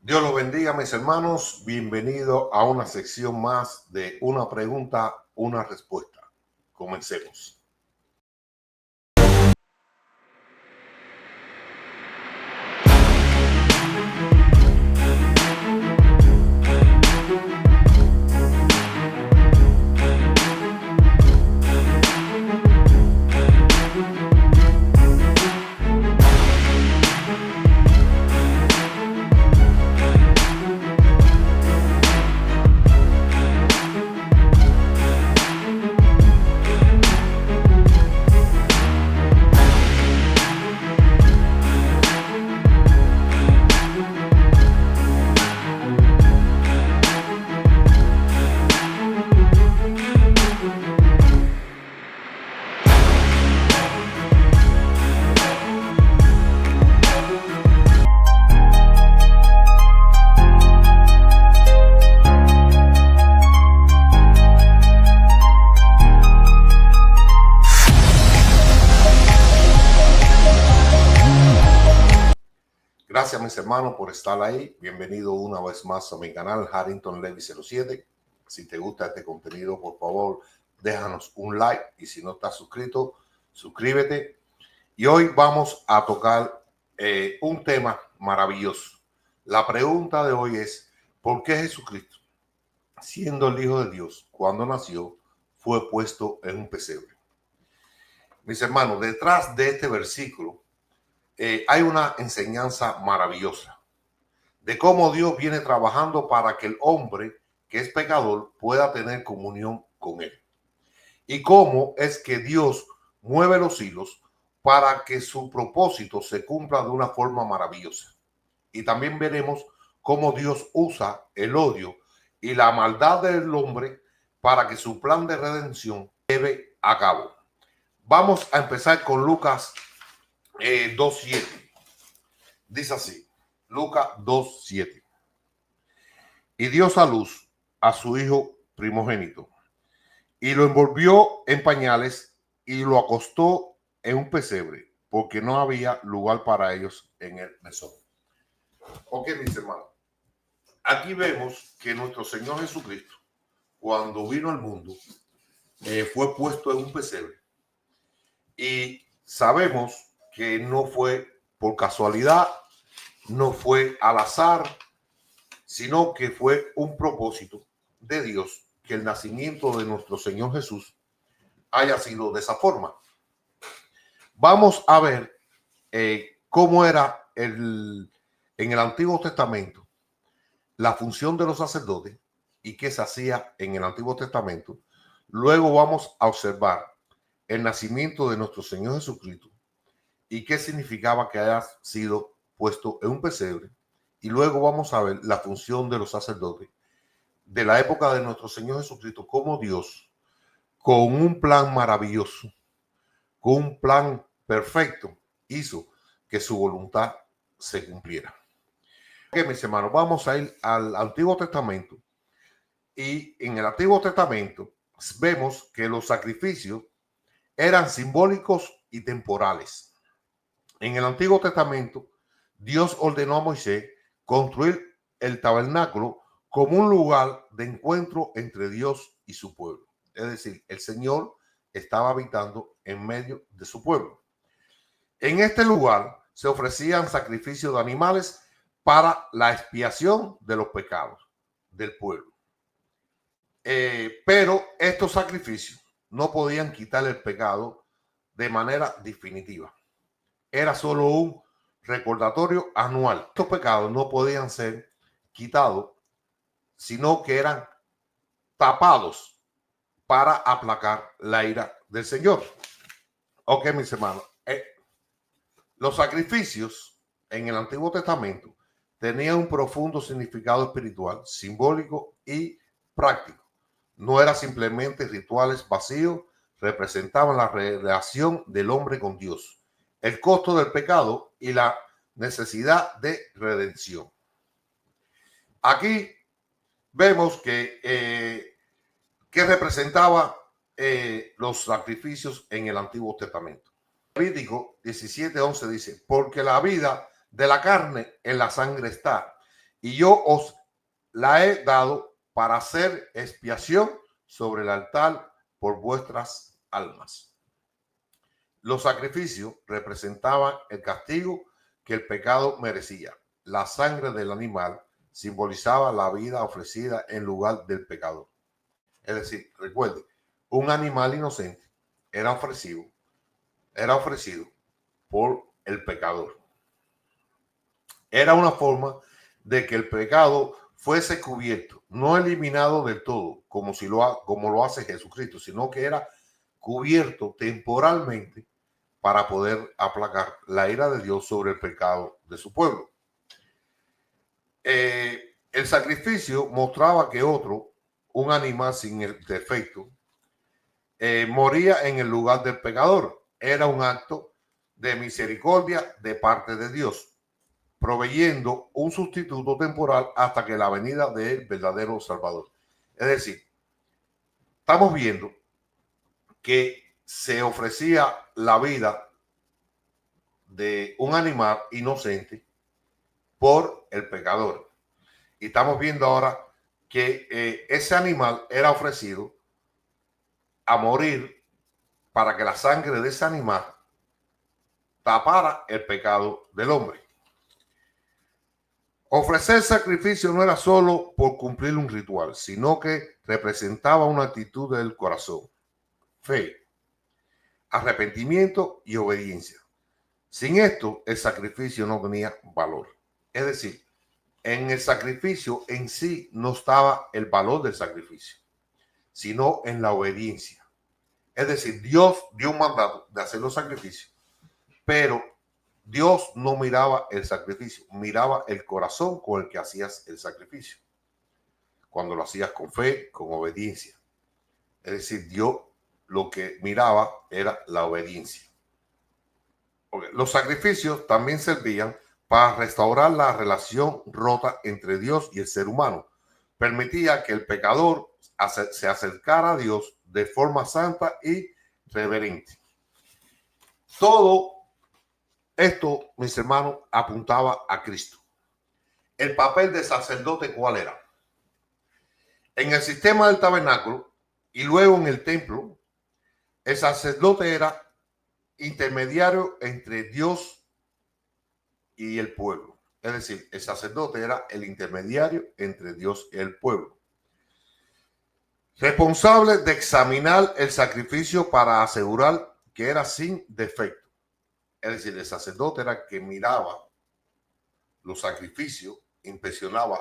Dios los bendiga, mis hermanos. Bienvenido a una sección más de una pregunta, una respuesta. Comencemos. Gracias, mis hermanos, por estar ahí. Bienvenido una vez más a mi canal Harrington Levy 07. Si te gusta este contenido, por favor, déjanos un like. Y si no estás suscrito, suscríbete. Y hoy vamos a tocar un tema maravilloso. La pregunta de hoy es: ¿por qué Jesucristo, siendo el Hijo de Dios, cuando nació, fue puesto en un pesebre? Mis hermanos, detrás de este versículo hay una enseñanza maravillosa de cómo Dios viene trabajando para que el hombre que es pecador pueda tener comunión con él. Y cómo es que Dios mueve los hilos para que su propósito se cumpla de una forma maravillosa. Y también veremos cómo Dios usa el odio y la maldad del hombre para que su plan de redención lleve a cabo. Vamos a empezar con Lucas 2:7. Dice así, Lucas 2:7. Y dio a luz a su hijo primogénito, y lo envolvió en pañales y lo acostó en un pesebre, porque no había lugar para ellos en el mesón. Ok, mis hermanos, aquí vemos que nuestro Señor Jesucristo, cuando vino al mundo, fue puesto en un pesebre. Y sabemos que no fue por casualidad, no fue al azar, sino que fue un propósito de Dios que el nacimiento de nuestro Señor Jesús haya sido de esa forma. Vamos a ver cómo era en el Antiguo Testamento la función de los sacerdotes y qué se hacía en el Antiguo Testamento. Luego vamos a observar el nacimiento de nuestro Señor Jesucristo y qué significaba que haya sido puesto en un pesebre. Y luego vamos a ver la función de los sacerdotes de la época de nuestro Señor Jesucristo, cómo Dios, con un plan maravilloso, con un plan perfecto, hizo que su voluntad se cumpliera. Ok, mis hermanos, vamos a ir al Antiguo Testamento. Y en el Antiguo Testamento vemos que los sacrificios eran simbólicos y temporales. En el Antiguo Testamento, Dios ordenó a Moisés construir el tabernáculo como un lugar de encuentro entre Dios y su pueblo. Es decir, el Señor estaba habitando en medio de su pueblo. En este lugar se ofrecían sacrificios de animales para la expiación de los pecados del pueblo. Pero estos sacrificios no podían quitar el pecado de manera definitiva. Era solo un recordatorio anual. Estos pecados no podían ser quitados, sino que eran tapados para aplacar la ira del Señor. Ok, mis hermanos, los sacrificios en el Antiguo Testamento tenían un profundo significado espiritual, simbólico y práctico. No eran simplemente rituales vacíos, representaban la relación del hombre con Dios, el costo del pecado y la necesidad de redención. Aquí vemos que representaba los sacrificios en el Antiguo Testamento. Levítico 17:11 dice: porque la vida de la carne en la sangre está, y yo os la he dado para hacer expiación sobre el altar por vuestras almas. Los sacrificios representaban el castigo que el pecado merecía. La sangre del animal simbolizaba la vida ofrecida en lugar del pecador. Es decir, recuerde, un animal inocente era ofrecido por el pecador. Era una forma de que el pecado fuese cubierto, no eliminado del todo, como lo hace Jesucristo, sino que era cubierto temporalmente para poder aplacar la ira de Dios sobre el pecado de su pueblo. El sacrificio mostraba que un animal sin el defecto, moría en el lugar del pecador. Era un acto de misericordia de parte de Dios, proveyendo un sustituto temporal hasta que la venida del verdadero Salvador. Es decir, estamos viendo que se ofrecía la vida de un animal inocente por el pecador. Y estamos viendo ahora que ese animal era ofrecido a morir para que la sangre de ese animal tapara el pecado del hombre. Ofrecer sacrificio no era solo por cumplir un ritual, sino que representaba una actitud del corazón, fe, arrepentimiento y obediencia. Sin esto, el sacrificio no tenía valor. Es decir, en el sacrificio en sí no estaba el valor del sacrificio, sino en la obediencia. Es decir, Dios dio un mandato de hacer los sacrificios, pero Dios no miraba el sacrificio, miraba el corazón con el que hacías el sacrificio. Cuando lo hacías con fe, con obediencia. Es decir, Dios lo que miraba era la obediencia. Los sacrificios también servían para restaurar la relación rota entre Dios y el ser humano. Permitía que el pecador se acercara a Dios de forma santa y reverente. Todo esto, mis hermanos, apuntaba a Cristo. El papel de sacerdote, ¿cuál era? En el sistema del tabernáculo y luego en el templo, el sacerdote era intermediario entre Dios y el pueblo. Es decir, el sacerdote era el intermediario entre Dios y el pueblo. Responsable de examinar el sacrificio para asegurar que era sin defecto. Es decir, el sacerdote era el que miraba los sacrificios, inspeccionaba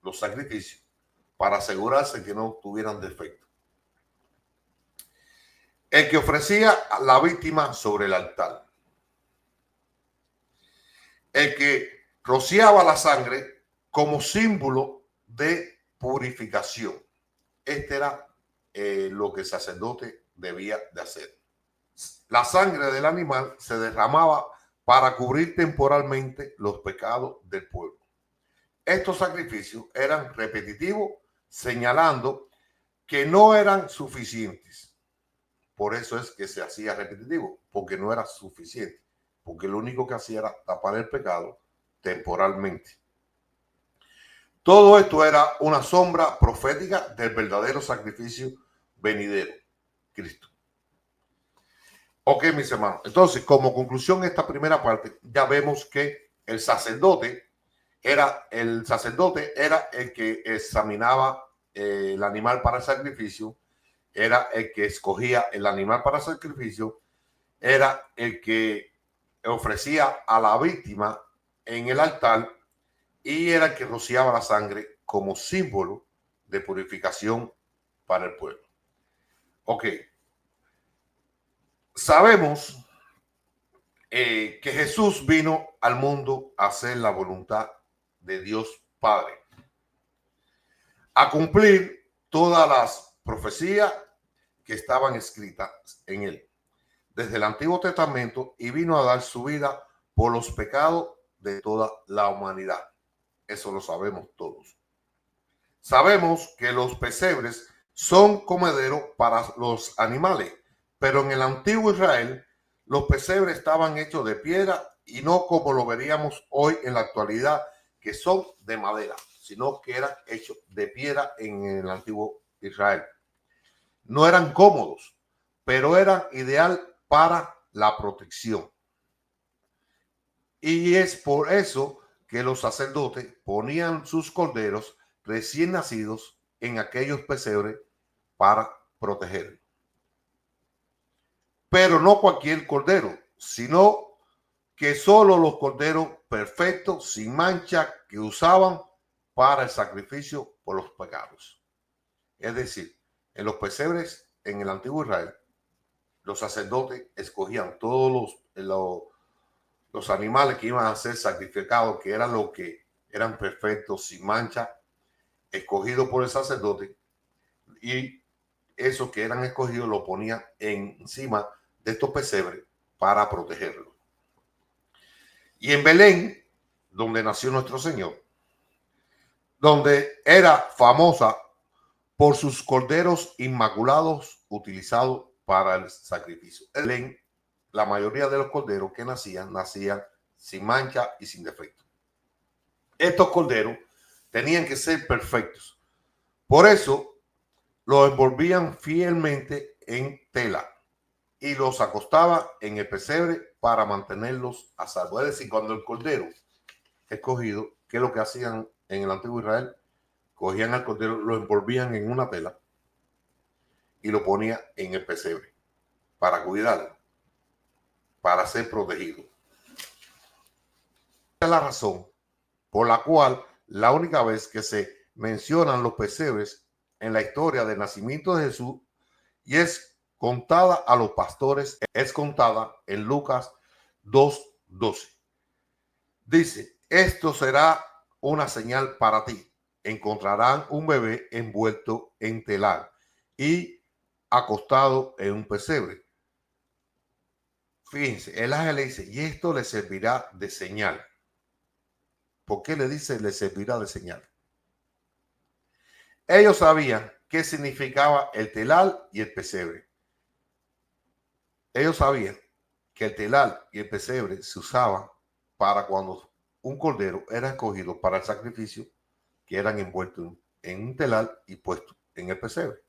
los sacrificios para asegurarse que no tuvieran defecto. El que ofrecía a la víctima sobre el altar. El que rociaba la sangre como símbolo de purificación. Este era lo que el sacerdote debía de hacer. La sangre del animal se derramaba para cubrir temporalmente los pecados del pueblo. Estos sacrificios eran repetitivos, señalando que no eran suficientes. Por eso es que se hacía repetitivo, porque no era suficiente, porque lo único que hacía era tapar el pecado temporalmente. Todo esto era una sombra profética del verdadero sacrificio venidero, Cristo. Ok, mis hermanos. Entonces, como conclusión de esta primera parte, ya vemos que el sacerdote era el que examinaba el animal para el sacrificio, era el que escogía el animal para el sacrificio, era el que ofrecía a la víctima en el altar y era el que rociaba la sangre como símbolo de purificación para el pueblo. Ok. Sabemos que Jesús vino al mundo a hacer la voluntad de Dios Padre, a cumplir todas las profecías que estaban escritas en él desde el Antiguo Testamento, y vino a dar su vida por los pecados de toda la humanidad. Eso lo sabemos todos. Sabemos que los pesebres son comederos para los animales, pero en el antiguo Israel los pesebres estaban hechos de piedra y no como lo veríamos hoy en la actualidad, que son de madera, sino que eran hechos de piedra en el antiguo Israel. No eran cómodos, pero eran ideal para la protección. Y es por eso que los sacerdotes ponían sus corderos recién nacidos en aquellos pesebres para protegerlos. Pero no cualquier cordero, sino que solo los corderos perfectos, sin mancha, que usaban para el sacrificio por los pecados. Es decir, en los pesebres en el antiguo Israel, los sacerdotes escogían todos los animales que iban a ser sacrificados, que eran los que eran perfectos, sin mancha, escogidos por el sacerdote, y esos que eran escogidos lo ponían encima de estos pesebres para protegerlos. Y en Belén, donde nació nuestro Señor, donde era famosa por sus corderos inmaculados utilizados para el sacrificio. En Belén, la mayoría de los corderos que nacían sin mancha y sin defecto. Estos corderos tenían que ser perfectos. Por eso los envolvían fielmente en tela y los acostaba en el pesebre para mantenerlos a salvo. Es decir, cuando el cordero escogido, ¿qué es lo que hacían en el antiguo Israel? Cogían al cordero, lo envolvían en una tela y lo ponían en el pesebre para cuidarlo, para ser protegido. Esa es la razón por la cual la única vez que se mencionan los pesebres en la historia del nacimiento de Jesús y es contada a los pastores, es contada en Lucas 2:12. Dice, esto será una señal para ti. Encontrarán un bebé envuelto en telar y acostado en un pesebre. Fíjense, el ángel le dice, y esto le servirá de señal. ¿Por qué le dice le servirá de señal? Ellos sabían qué significaba el telar y el pesebre. Ellos sabían que el telar y el pesebre se usaban para cuando un cordero era escogido para el sacrificio, que eran envueltos en un telar y puestos en el pesebre.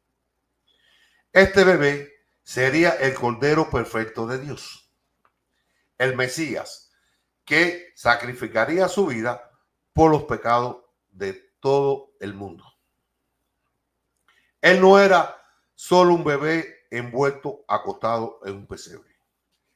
Este bebé sería el cordero perfecto de Dios, el Mesías, que sacrificaría su vida por los pecados de todo el mundo. Él no era solo un bebé envuelto, acostado en un pesebre.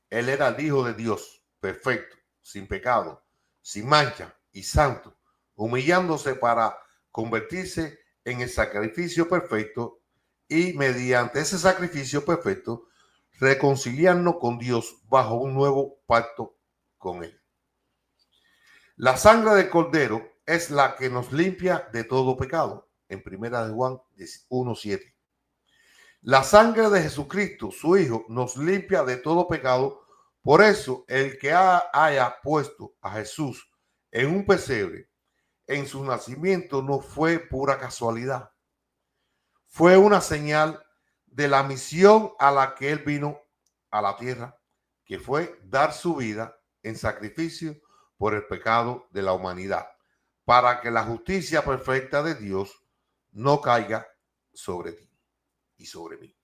Él era el Hijo de Dios, perfecto, sin pecado, sin mancha y santo, humillándose para convertirse en el sacrificio perfecto y mediante ese sacrificio perfecto reconciliarnos con Dios bajo un nuevo pacto con Él. La sangre del Cordero es la que nos limpia de todo pecado, en 1 Juan 1:7. La sangre de Jesucristo, su Hijo, nos limpia de todo pecado. Por eso, el que haya puesto a Jesús en un pesebre en su nacimiento no fue pura casualidad. Fue una señal de la misión a la que Él vino a la tierra, que fue dar su vida en sacrificio por el pecado de la humanidad, para que la justicia perfecta de Dios no caiga sobre ti y sobre mí.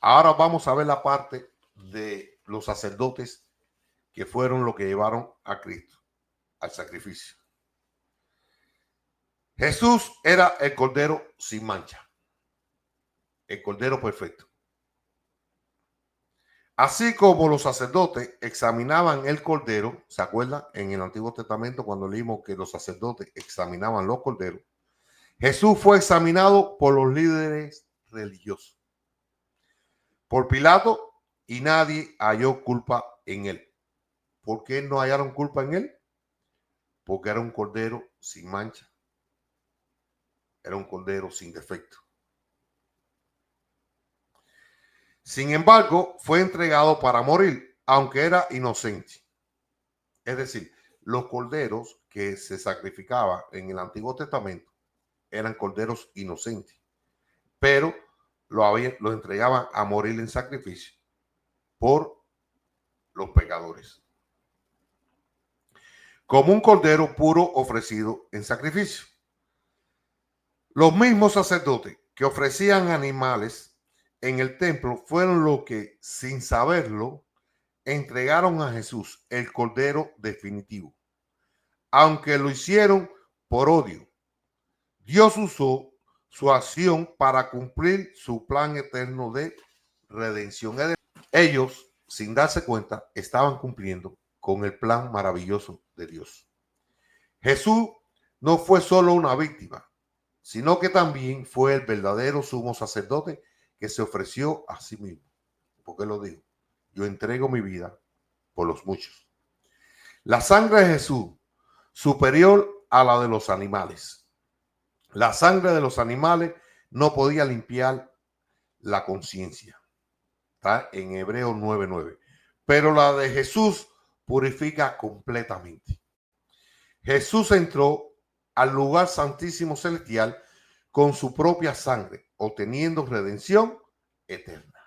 Ahora vamos a ver la parte de los sacerdotes que fueron los que llevaron a Cristo al sacrificio. Jesús era el cordero sin mancha, el cordero perfecto. Así como los sacerdotes examinaban el cordero, ¿se acuerdan? En el Antiguo Testamento cuando leímos que los sacerdotes examinaban los corderos, Jesús fue examinado por los líderes religiosos, por Pilato, y nadie halló culpa en él. ¿Por qué no hallaron culpa en él? Porque era un cordero sin mancha, era un cordero sin defecto. Sin embargo, fue entregado para morir, aunque era inocente. Es decir, los corderos que se sacrificaban en el Antiguo Testamento eran corderos inocentes, pero lo entregaban a morir en sacrificio por los pecadores. como un cordero puro ofrecido en sacrificio. Los mismos sacerdotes que ofrecían animales en el templo fueron los que, sin saberlo, entregaron a Jesús el cordero definitivo. Aunque lo hicieron por odio, Dios usó su acción para cumplir su plan eterno de redención. Ellos, sin darse cuenta, estaban cumpliendo con el plan maravilloso de Dios. Jesús no fue solo una víctima, sino que también fue el verdadero sumo sacerdote que se ofreció a sí mismo. ¿Por qué lo digo? Yo entrego mi vida por los muchos. La sangre de Jesús, superior a la de los animales. La sangre de los animales no podía limpiar la conciencia. Está en Hebreos 9:9. Pero la de Jesús purifica completamente. Jesús entró al lugar santísimo celestial con su propia sangre, obteniendo redención eterna.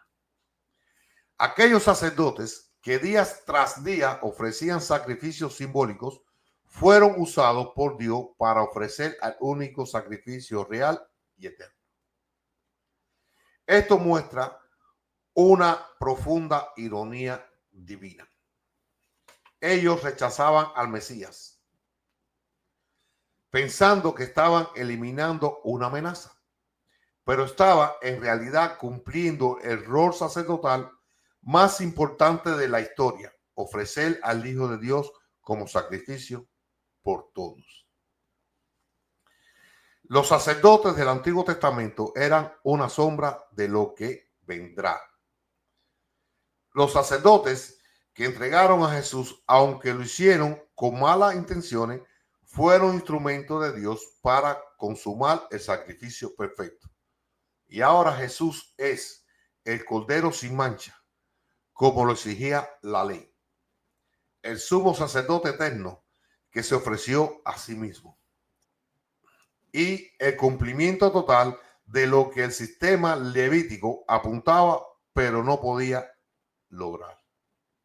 Aquellos sacerdotes que día tras día ofrecían sacrificios simbólicos fueron usados por Dios para ofrecer el único sacrificio real y eterno. Esto muestra una profunda ironía divina. Ellos rechazaban al Mesías, pensando que estaban eliminando una amenaza, pero estaba en realidad cumpliendo el rol sacerdotal más importante de la historia: ofrecer al Hijo de Dios como sacrificio por todos. Los sacerdotes del Antiguo Testamento eran una sombra de lo que vendrá. Los sacerdotes que entregaron a Jesús, aunque lo hicieron con malas intenciones, fueron instrumentos de Dios para consumar el sacrificio perfecto. Y ahora Jesús es el Cordero sin mancha, como lo exigía la ley. El sumo sacerdote eterno que se ofreció a sí mismo. Y el cumplimiento total de lo que el sistema levítico apuntaba, pero no podía lograr.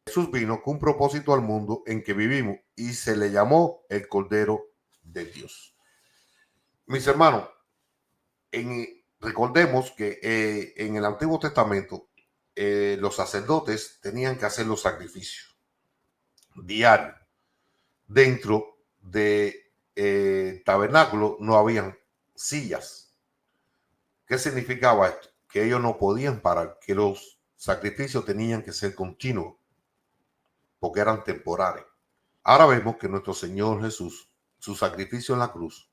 Jesús vino con un propósito al mundo en que vivimos y se le llamó el Cordero de Dios. Mis hermanos, recordemos que en el Antiguo Testamento los sacerdotes tenían que hacer los sacrificios diarios. Dentro de tabernáculo no habían sillas. ¿Qué significaba esto? Que ellos no podían parar, que los sacrificios tenían que ser continuos, porque eran temporales. Ahora vemos que nuestro Señor Jesús, su sacrificio en la cruz,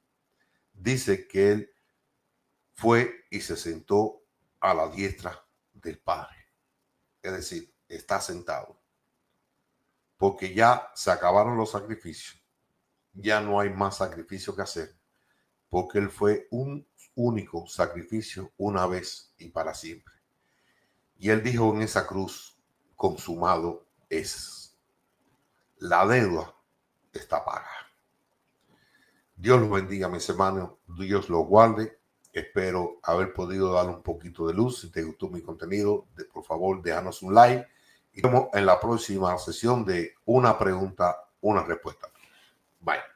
dice que Él fue y se sentó a la diestra del Padre. Es decir, está sentado. Porque ya se acabaron los sacrificios. Ya no hay más sacrificio que hacer. Porque Él fue un único sacrificio una vez y para siempre. Y Él dijo en esa cruz: consumado es. La deuda está paga. Dios los bendiga, mis hermanos. Dios los guarde. Espero haber podido dar un poquito de luz. Si te gustó mi contenido, por favor, déjanos un like. Y nos vemos en la próxima sesión de una pregunta, una respuesta. Bye.